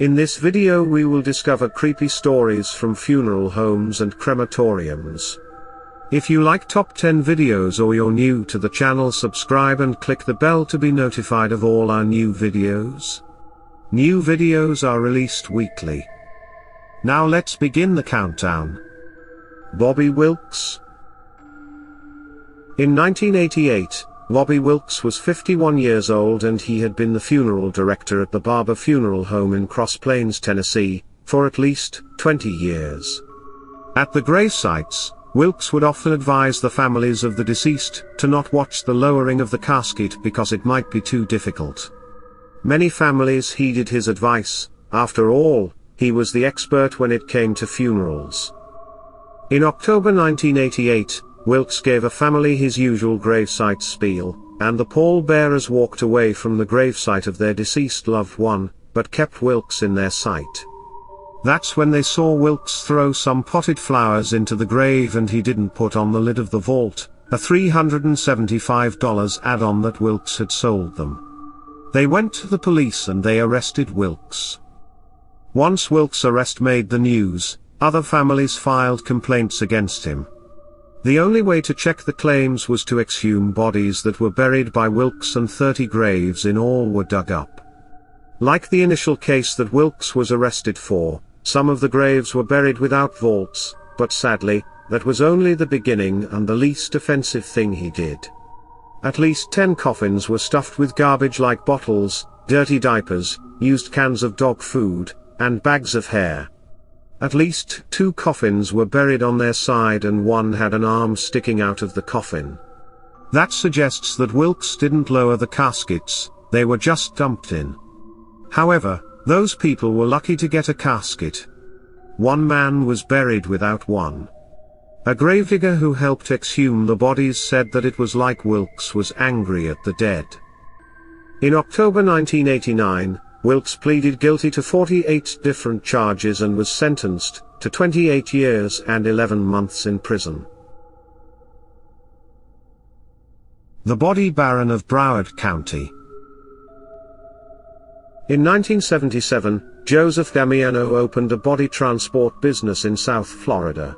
In this video we will discover creepy stories from funeral homes and crematoriums. If you like top 10 videos or you're new to the channel, subscribe and click the bell to be notified of all our new videos. New videos are released weekly. Now let's begin the countdown. Bobby Wilks. In 1988, Bobby Wilks was 51 years old and he had been the funeral director at the Barber Funeral Home in Cross Plains, Tennessee, for at least 20 years. At the grave sites, Wilks would often advise the families of the deceased to not watch the lowering of the casket because it might be too difficult. Many families heeded his advice. After all, he was the expert when it came to funerals. In October 1988, Wilks gave a family his usual gravesite spiel, and the pallbearers walked away from the gravesite of their deceased loved one, but kept Wilks in their sight. That's when they saw Wilks throw some potted flowers into the grave, and he didn't put on the lid of the vault, a $375 add-on that Wilks had sold them. They went to the police and they arrested Wilks. Once Wilks' arrest made the news, other families filed complaints against him. The only way to check the claims was to exhume bodies that were buried by Wilks, and 30 graves in all were dug up. Like the initial case that Wilks was arrested for, some of the graves were buried without vaults, but sadly, that was only the beginning and the least offensive thing he did. At least 10 coffins were stuffed with garbage like bottles, dirty diapers, used cans of dog food, and bags of hair. At least 2 coffins were buried on their side and one had an arm sticking out of the coffin. That suggests that Wilks didn't lower the caskets, they were just dumped in. However, those people were lucky to get a casket. One man was buried without one. A gravedigger who helped exhume the bodies said that it was like Wilks was angry at the dead. In October 1989, Wilks pleaded guilty to 48 different charges and was sentenced to 28 years and 11 months in prison. The Body Baron of Broward County. In 1977, Joseph Damiano opened a body transport business in South Florida.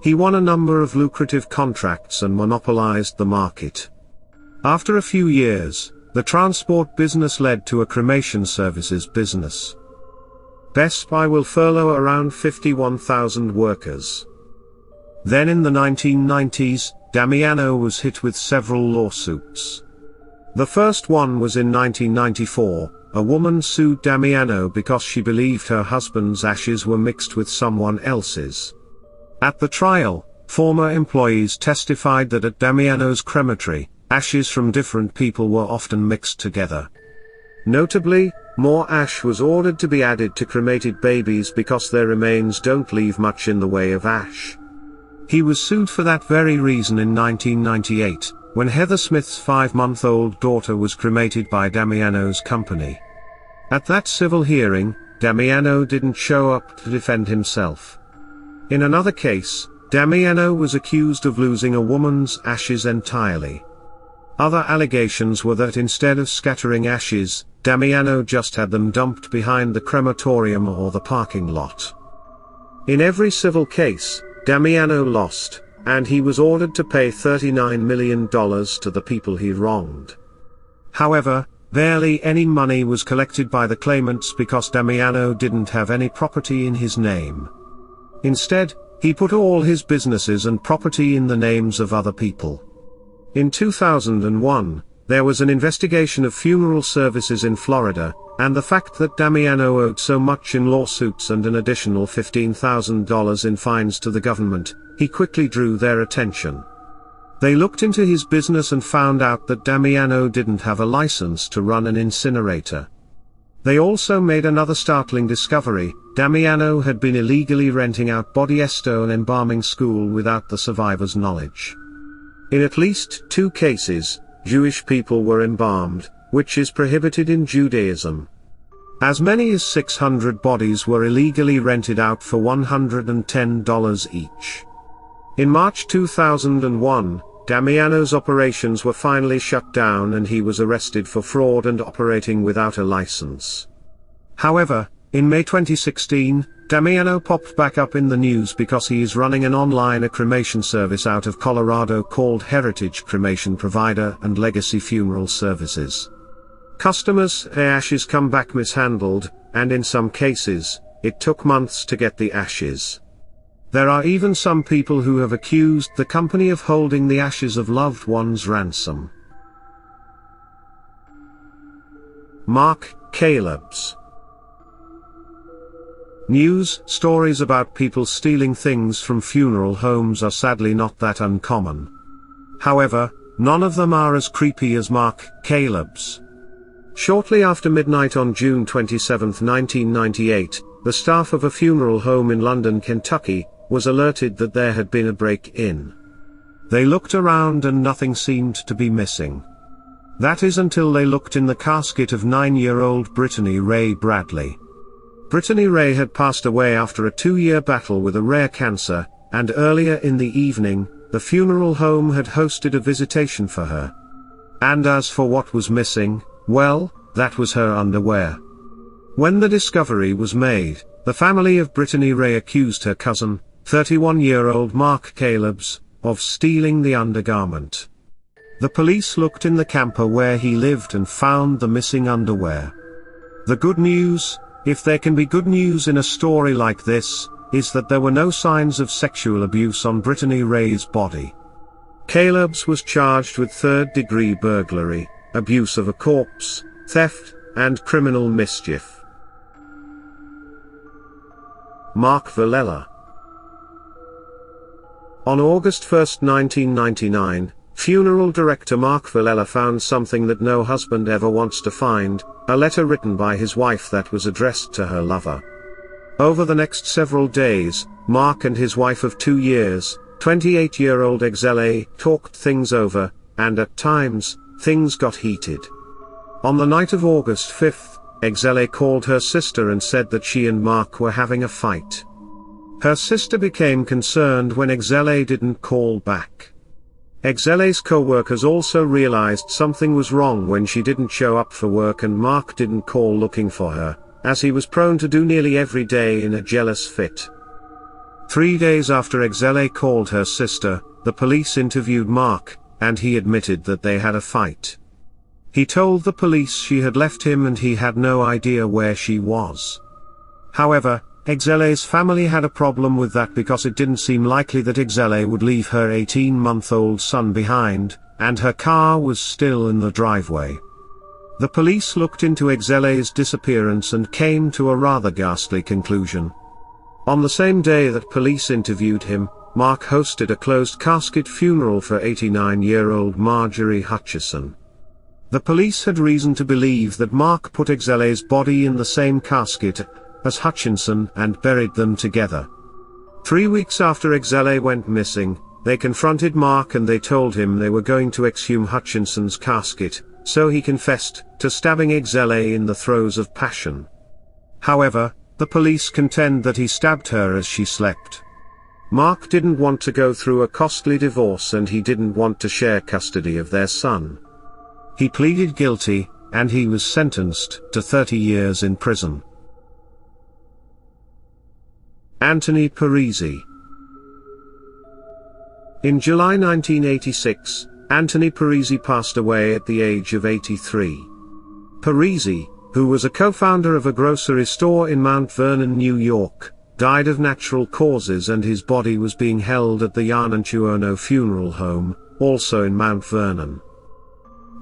He won a number of lucrative contracts and monopolized the market. After a few years, the transport business led to a cremation services business. Best Buy will furlough around 51,000 workers. Then in the 1990s, Damiano was hit with several lawsuits. The first one was in 1994, a woman sued Damiano because she believed her husband's ashes were mixed with someone else's. At the trial, former employees testified that at Damiano's crematory, ashes from different people were often mixed together. Notably, more ash was ordered to be added to cremated babies because their remains don't leave much in the way of ash. He was sued for that very reason in 1998, when Heather Smith's 5-month-old daughter was cremated by Damiano's company. At that civil hearing, Damiano didn't show up to defend himself. In another case, Damiano was accused of losing a woman's ashes entirely. Other allegations were that instead of scattering ashes, Damiano just had them dumped behind the crematorium or the parking lot. In every civil case, Damiano lost, and he was ordered to pay $39 million to the people he wronged. However, barely any money was collected by the claimants because Damiano didn't have any property in his name. Instead, he put all his businesses and property in the names of other people. In 2001, there was an investigation of funeral services in Florida, and the fact that Damiano owed so much in lawsuits and an additional $15,000 in fines to the government, he quickly drew their attention. They looked into his business and found out that Damiano didn't have a license to run an incinerator. They also made another startling discovery: Damiano had been illegally renting out body estone embalming school without the survivors' knowledge. In at least 2 cases, Jewish people were embalmed, which is prohibited in Judaism. As many as 600 bodies were illegally rented out for $110 each. In March 2001, Damiano's operations were finally shut down and he was arrested for fraud and operating without a license. However, In May 2016, Damiano popped back up in the news because he is running an online cremation service out of Colorado called Heritage Cremation Provider and Legacy Funeral Services. Customers' ashes come back mishandled, and in some cases, it took months to get the ashes. There are even some people who have accused the company of holding the ashes of loved ones ransom. Mark Caleb's news stories about people stealing things from funeral homes are sadly not that uncommon. However, none of them are as creepy as Mark Caleb's. Shortly after midnight on June 27, 1998, the staff of a funeral home in London, Kentucky, was alerted that there had been a break-in. They looked around and nothing seemed to be missing. That is until they looked in the casket of 9-year-old Brittany Ray Bradley. Brittany Ray had passed away after a 2-year battle with a rare cancer, and earlier in the evening, the funeral home had hosted a visitation for her. And as for what was missing, well, that was her underwear. When the discovery was made, the family of Brittany Ray accused her cousin, 31-year-old Mark Caleb's, of stealing the undergarment. The police looked in the camper where he lived and found the missing underwear. The good news, if there can be good news in a story like this, is that there were no signs of sexual abuse on Brittany Ray's body. Caleb's was charged with third-degree burglary, abuse of a corpse, theft, and criminal mischief. Mark Villella. On August 1, 1999, funeral director Mark Villella found something that no husband ever wants to find, a letter written by his wife that was addressed to her lover. Over the next several days, Mark and his wife of 2 years, 28-year-old Exele, talked things over, and at times, things got heated. On the night of August 5, Exele called her sister and said that she and Mark were having a fight. Her sister became concerned when Exele didn't call back. Exele's co-workers also realized something was wrong when she didn't show up for work and Mark didn't call looking for her, as he was prone to do nearly every day in a jealous fit. 3 days after Exele called her sister, the police interviewed Mark, and he admitted that they had a fight. He told the police she had left him and he had no idea where she was. However, Exele's family had a problem with that because it didn't seem likely that Exele would leave her 18-month-old son behind, and her car was still in the driveway. The police looked into Exele's disappearance and came to a rather ghastly conclusion. On the same day that police interviewed him, Mark hosted a closed casket funeral for 89-year-old Marjorie Hutchison. The police had reason to believe that Mark put Exele's body in the same casket as Hutchinson and buried them together. 3 weeks after Exele went missing, they confronted Mark and they told him they were going to exhume Hutchinson's casket, so he confessed to stabbing Exele in the throes of passion. However, the police contend that he stabbed her as she slept. Mark didn't want to go through a costly divorce and he didn't want to share custody of their son. He pleaded guilty, and he was sentenced to 30 years in prison. Anthony Parisi. In July 1986, Anthony Parisi passed away at the age of 83. Parisi, who was a co-founder of a grocery store in Mount Vernon, New York, died of natural causes and his body was being held at the Yananchuono Funeral Home, also in Mount Vernon.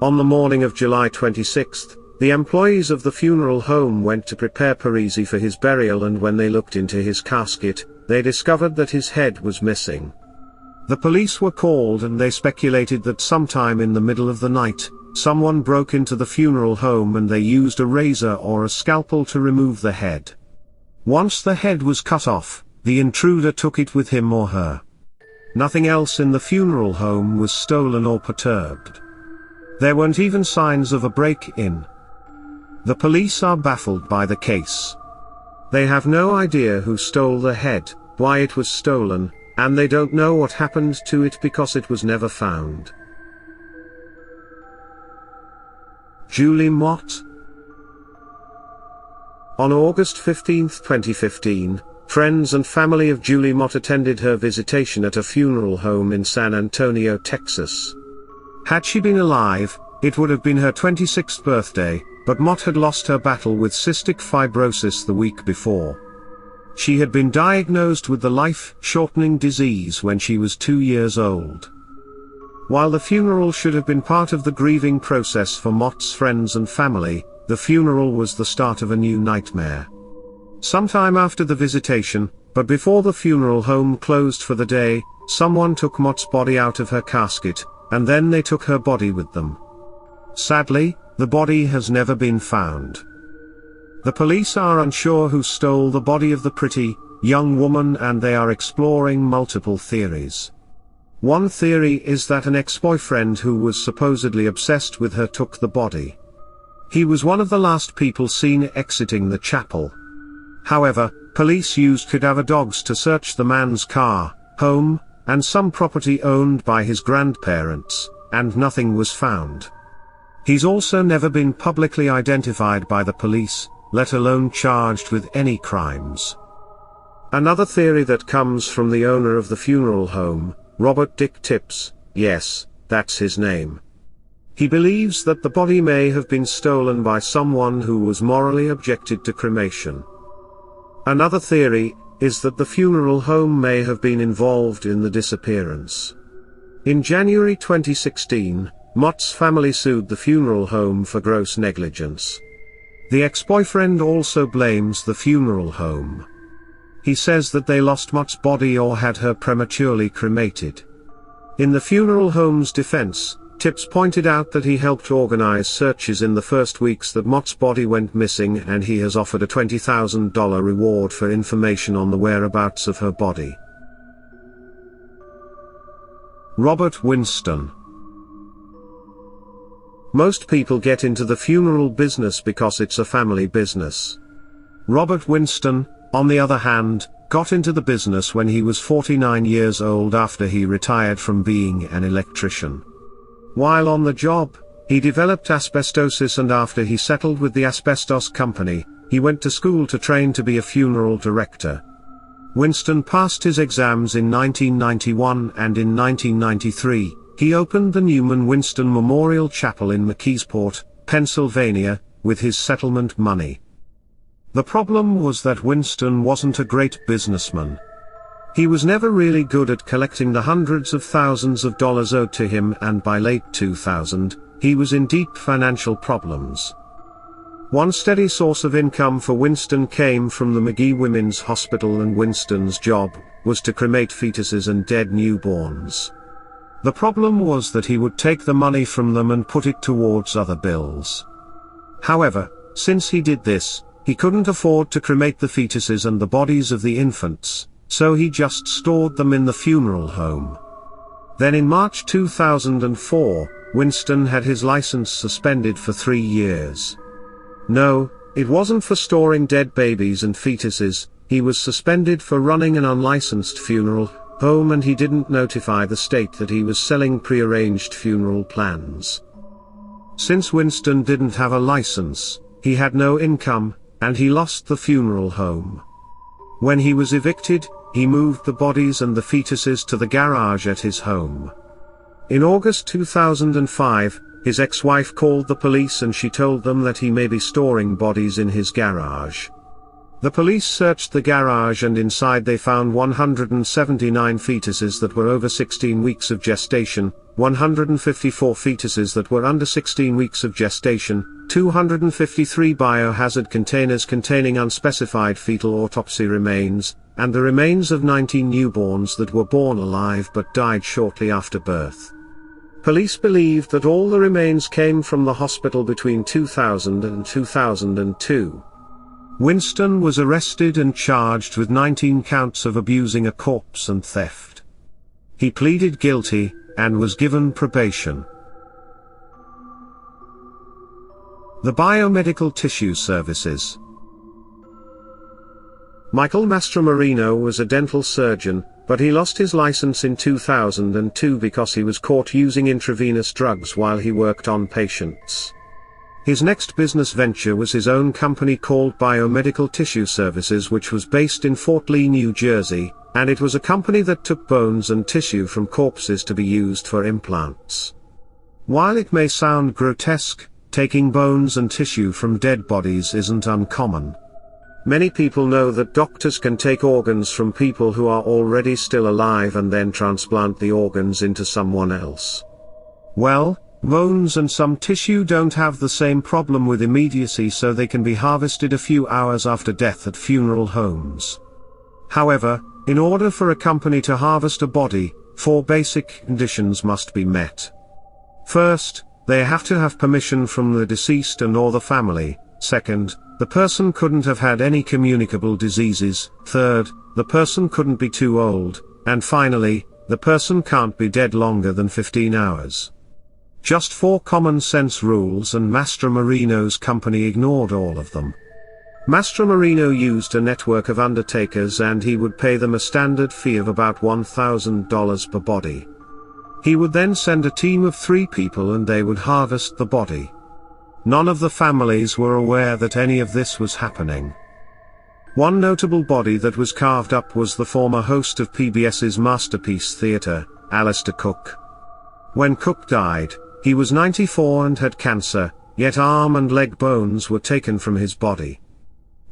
On the morning of July 26, the employees of the funeral home went to prepare Parisi for his burial, and when they looked into his casket, they discovered that his head was missing. The police were called and they speculated that sometime in the middle of the night, someone broke into the funeral home and they used a razor or a scalpel to remove the head. Once the head was cut off, the intruder took it with him or her. Nothing else in the funeral home was stolen or perturbed. There weren't even signs of a break-in. The police are baffled by the case. They have no idea who stole the head, why it was stolen, and they don't know what happened to it because it was never found. Julie Mott. On August 15, 2015, friends and family of Julie Mott attended her visitation at a funeral home in San Antonio, Texas. Had she been alive, it would have been her 26th birthday, but Mott had lost her battle with cystic fibrosis the week before. She had been diagnosed with the life-shortening disease when she was 2 years old. While the funeral should have been part of the grieving process for Mott's friends and family, the funeral was the start of a new nightmare. Sometime after the visitation, but before the funeral home closed for the day, someone took Mott's body out of her casket, and then they took her body with them. Sadly, the body has never been found. The police are unsure who stole the body of the pretty, young woman, and they are exploring multiple theories. One theory is that an ex-boyfriend who was supposedly obsessed with her took the body. He was one of the last people seen exiting the chapel. However, police used cadaver dogs to search the man's car, home, and some property owned by his grandparents, and nothing was found. He's also never been publicly identified by the police, let alone charged with any crimes. Another theory that comes from the owner of the funeral home, Robert Dick Tips, yes, that's his name. He believes that the body may have been stolen by someone who was morally objected to cremation. Another theory is that the funeral home may have been involved in the disappearance. In January 2016, Mott's family sued the funeral home for gross negligence. The ex-boyfriend also blames the funeral home. He says that they lost Mott's body or had her prematurely cremated. In the funeral home's defense, Tips pointed out that he helped organize searches in the first weeks that Mott's body went missing, and he has offered a $20,000 reward for information on the whereabouts of her body. Robert Winston. Most people get into the funeral business because it's a family business. Robert Winston, on the other hand, got into the business when he was 49 years old after he retired from being an electrician. While on the job, he developed asbestosis, and after he settled with the asbestos company, he went to school to train to be a funeral director. Winston passed his exams in 1991, and in 1993, he opened the Newman Winston Memorial Chapel in McKeesport, Pennsylvania, with his settlement money. The problem was that Winston wasn't a great businessman. He was never really good at collecting the hundreds of thousands of dollars owed to him, and by late 2000, he was in deep financial problems. One steady source of income for Winston came from the McGee Women's Hospital, and Winston's job was to cremate fetuses and dead newborns. The problem was that he would take the money from them and put it towards other bills. However, since he did this, he couldn't afford to cremate the fetuses and the bodies of the infants, so he just stored them in the funeral home. Then in March 2004, Winston had his license suspended for 3 years. No, it wasn't for storing dead babies and fetuses. He was suspended for running an unlicensed funeral home, and he didn't notify the state that he was selling prearranged funeral plans. Since Winston didn't have a license, he had no income, and he lost the funeral home. When he was evicted, he moved the bodies and the fetuses to the garage at his home. In August 2005, his ex-wife called the police, and she told them that he may be storing bodies in his garage. The police searched the garage, and inside they found 179 fetuses that were over 16 weeks of gestation, 154 fetuses that were under 16 weeks of gestation, 253 biohazard containers containing unspecified fetal autopsy remains, and the remains of 19 newborns that were born alive but died shortly after birth. Police believed that all the remains came from the hospital between 2000 and 2002. Winston was arrested and charged with 19 counts of abusing a corpse and theft. He pleaded guilty, and was given probation. The Biomedical Tissue Services. Michael Mastromarino was a dental surgeon, but he lost his license in 2002 because he was caught using intravenous drugs while he worked on patients. His next business venture was his own company called Biomedical Tissue Services, which was based in Fort Lee, New Jersey, and it was a company that took bones and tissue from corpses to be used for implants. While it may sound grotesque, taking bones and tissue from dead bodies isn't uncommon. Many people know that doctors can take organs from people who are already still alive and then transplant the organs into someone else. Well, bones and some tissue don't have the same problem with immediacy, so they can be harvested a few hours after death at funeral homes. However, in order for a company to harvest a body, 4 basic conditions must be met. First, they have to have permission from the deceased and/or the family. Second, the person couldn't have had any communicable diseases. Third, the person couldn't be too old. And finally, the person can't be dead longer than 15 hours. Just 4 common sense rules, and Mastromarino's company ignored all of them. Mastromarino used a network of undertakers, and he would pay them a standard fee of about $1,000 per body. He would then send a team of 3 people and they would harvest the body. None of the families were aware that any of this was happening. One notable body that was carved up was the former host of PBS's Masterpiece Theatre, Alistair Cook. When Cook died, he was 94 and had cancer, yet arm and leg bones were taken from his body.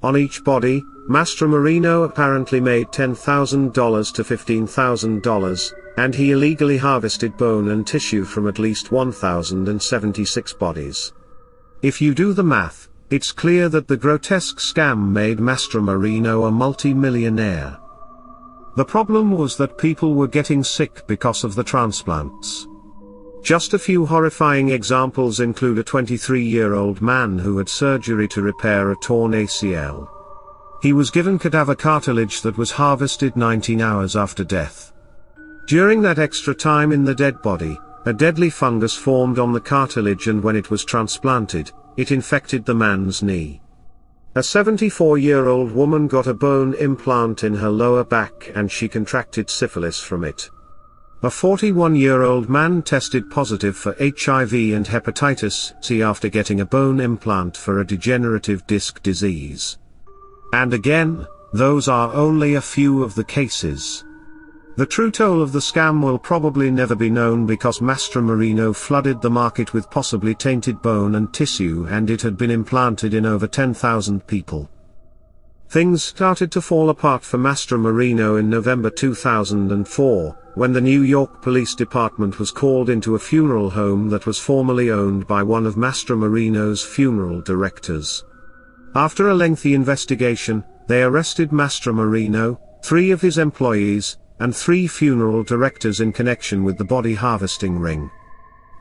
On each body, Mastromarino apparently made $10,000 to $15,000, and he illegally harvested bone and tissue from at least 1,076 bodies. If you do the math, it's clear that the grotesque scam made Mastromarino a multi-millionaire. The problem was that people were getting sick because of the transplants. Just a few horrifying examples include a 23-year-old man who had surgery to repair a torn ACL. He was given cadaver cartilage that was harvested 19 hours after death. During that extra time in the dead body, a deadly fungus formed on the cartilage, and when it was transplanted, it infected the man's knee. A 74-year-old woman got a bone implant in her lower back and she contracted syphilis from it. A 41-year-old man tested positive for HIV and hepatitis C after getting a bone implant for a degenerative disc disease. And again, those are only a few of the cases. The true toll of the scam will probably never be known because Mastromarino flooded the market with possibly tainted bone and tissue, and it had been implanted in over 10,000 people. Things started to fall apart for Mastromarino in November 2004, when the New York Police Department was called into a funeral home that was formerly owned by one of Mastromarino's funeral directors. After a lengthy investigation, they arrested Mastromarino, 3 of his employees, and 3 funeral directors in connection with the body harvesting ring.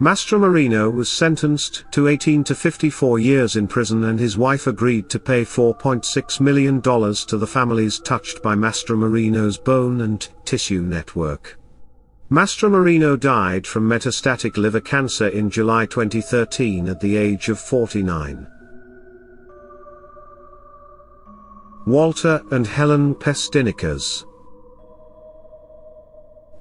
Mastromarino was sentenced to 18 to 54 years in prison, and his wife agreed to pay $4.6 million to the families touched by Mastromarino's bone and tissue network. Mastromarino died from metastatic liver cancer in July 2013 at the age of 49. Walter and Helen Pestinikas.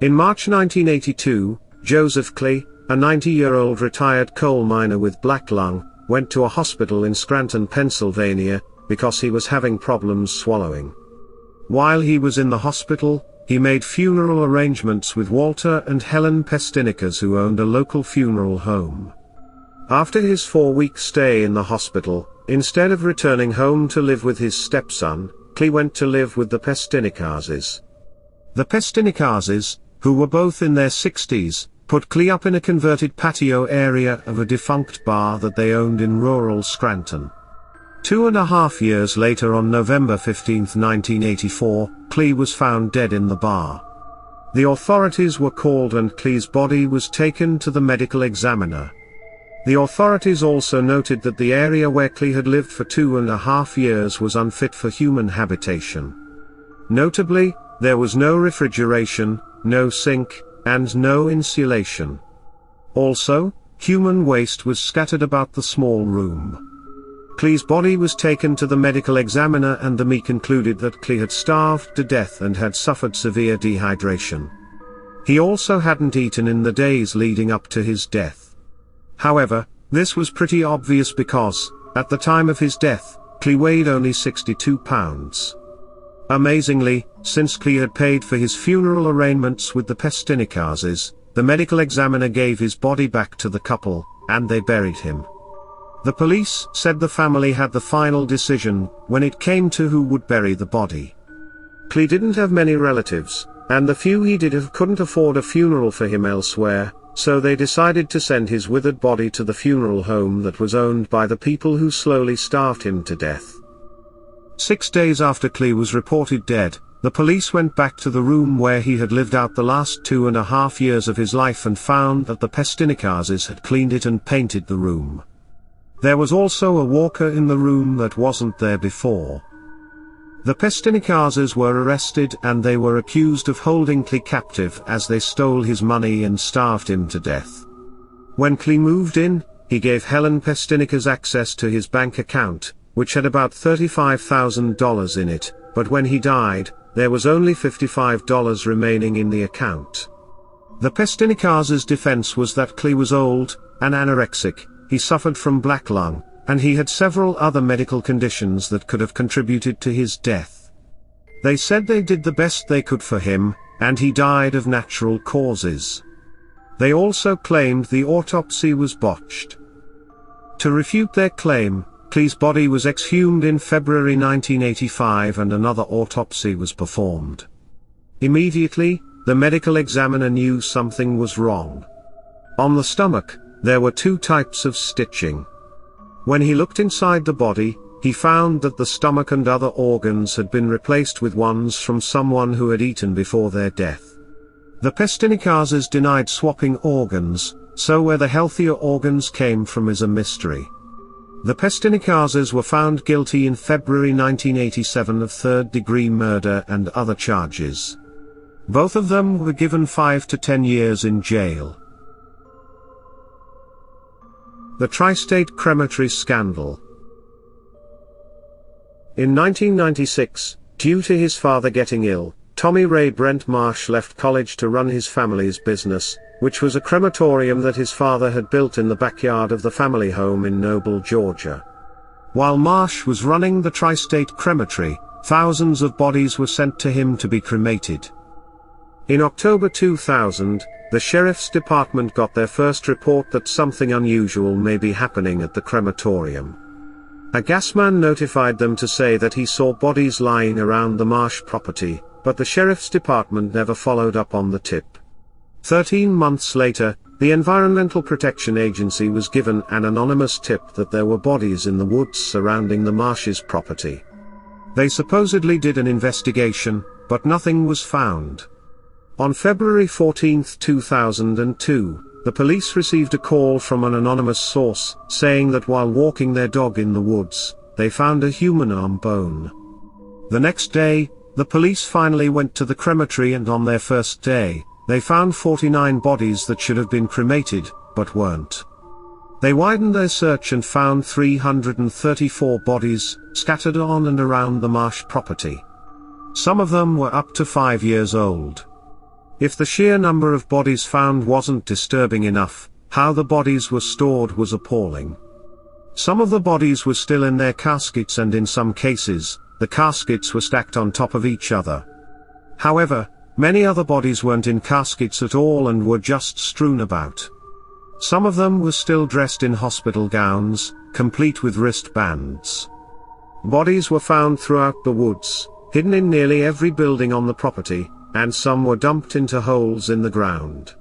In March 1982, Joseph Clee, a 90-year-old retired coal miner with black lung, went to a hospital in Scranton, Pennsylvania, because he was having problems swallowing. While he was in the hospital, he made funeral arrangements with Walter and Helen Pestinikas, who owned a local funeral home. After his 4-week stay in the hospital, instead of returning home to live with his stepson, Clee went to live with the Pestinikases. The Pestinikases, who were both in their 60s, put Clee up in a converted patio area of a defunct bar that they owned in rural Scranton. 2.5 years later, on November 15, 1984, Clee was found dead in the bar. The authorities were called and Clee's body was taken to the medical examiner. The authorities also noted that the area where Clee had lived for 2.5 years was unfit for human habitation. Notably, there was no refrigeration, no sink, and no insulation. Also, human waste was scattered about the small room. Clee's body was taken to the medical examiner, and the ME concluded that Clee had starved to death and had suffered severe dehydration. He also hadn't eaten in the days leading up to his death. However, This was pretty obvious because, at the time of his death, Clee weighed only 62 pounds. Amazingly, since Clee had paid for his funeral arrangements with the Pestinikases, the medical examiner gave his body back to the couple, and they buried him. The police said the family had the final decision when it came to who would bury the body. Clee didn't have many relatives, and the few he did have couldn't afford a funeral for him elsewhere, so they decided to send his withered body to the funeral home that was owned by the people who slowly starved him to death. 6 days after Clee was reported dead, the police went back to the room where he had lived out the last 2.5 years of his life and found that the Pestinikases had cleaned it and painted the room. There was also a walker in the room that wasn't there before. The Pestinikas were arrested and they were accused of holding Clee captive as they stole his money and starved him to death. When Clee moved in, he gave Helen Pestinikas access to his bank account, which had about $35,000 in it, but when he died, there was only $55 remaining in the account. The Pestinikas' defense was that Clee was old, and anorexic, he suffered from black lung, and he had several other medical conditions that could have contributed to his death. They said they did the best they could for him, and he died of natural causes. They also claimed the autopsy was botched. To refute their claim, Clee's body was exhumed in February 1985 and another autopsy was performed. Immediately, the medical examiner knew something was wrong. On the stomach, there were 2 types of stitching. When he looked inside the body, he found that the stomach and other organs had been replaced with ones from someone who had eaten before their death. The Pestinikas denied swapping organs, so where the healthier organs came from is a mystery. The Pestinikas were found guilty in February 1987 of third-degree murder and other charges. Both of them were given 5 to 10 years in jail. The Tri-State Crematory Scandal. In 1996, due to his father getting ill, Tommy Ray Brent Marsh left college to run his family's business, which was a crematorium that his father had built in the backyard of the family home in Noble, Georgia. While Marsh was running the Tri-State Crematory, thousands of bodies were sent to him to be cremated. In October 2000, the sheriff's department got their first report that something unusual may be happening at the crematorium. A gasman notified them to say that he saw bodies lying around the Marsh property, but the sheriff's department never followed up on the tip. 13 months later, the Environmental Protection Agency was given an anonymous tip that there were bodies in the woods surrounding the Marsh's property. They supposedly did an investigation, but nothing was found. On February 14, 2002, the police received a call from an anonymous source, saying that while walking their dog in the woods, they found a human arm bone. The next day, the police finally went to the crematory and on their first day, they found 49 bodies that should have been cremated, but weren't. They widened their search and found 334 bodies, scattered on and around the Marsh property. Some of them were up to 5 years old. If the sheer number of bodies found wasn't disturbing enough, how the bodies were stored was appalling. Some of the bodies were still in their caskets and in some cases, the caskets were stacked on top of each other. However, many other bodies weren't in caskets at all and were just strewn about. Some of them were still dressed in hospital gowns, complete with wristbands. Bodies were found throughout the woods, hidden in nearly every building on the property, and some were dumped into holes in the ground.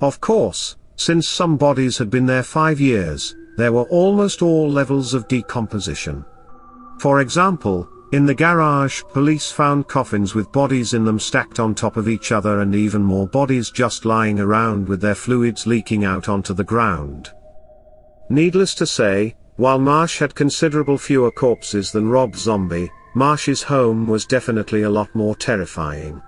Of course, since some bodies had been there 5 years, there were almost all levels of decomposition. For example, in the garage, police found coffins with bodies in them stacked on top of each other and even more bodies just lying around with their fluids leaking out onto the ground. Needless to say, while Marsh had considerable fewer corpses than Rob Zombie, Marsh's home was definitely a lot more terrifying.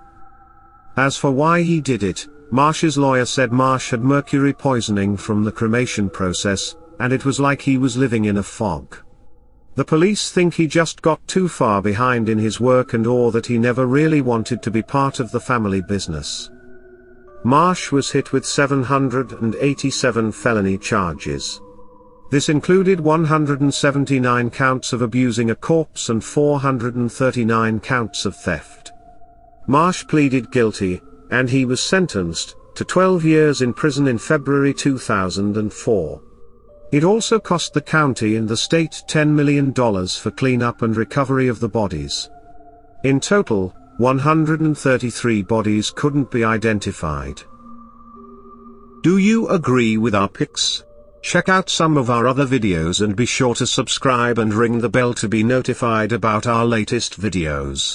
As for why he did it, Marsh's lawyer said Marsh had mercury poisoning from the cremation process, and it was like he was living in a fog. The police think he just got too far behind in his work or that he never really wanted to be part of the family business. Marsh was hit with 787 felony charges. This included 179 counts of abusing a corpse and 439 counts of theft. Marsh pleaded guilty, and he was sentenced to 12 years in prison in February 2004. It also cost the county and the state $10 million for cleanup and recovery of the bodies. In total, 133 bodies couldn't be identified. Do you agree with our picks? Check out some of our other videos and be sure to subscribe and ring the bell to be notified about our latest videos.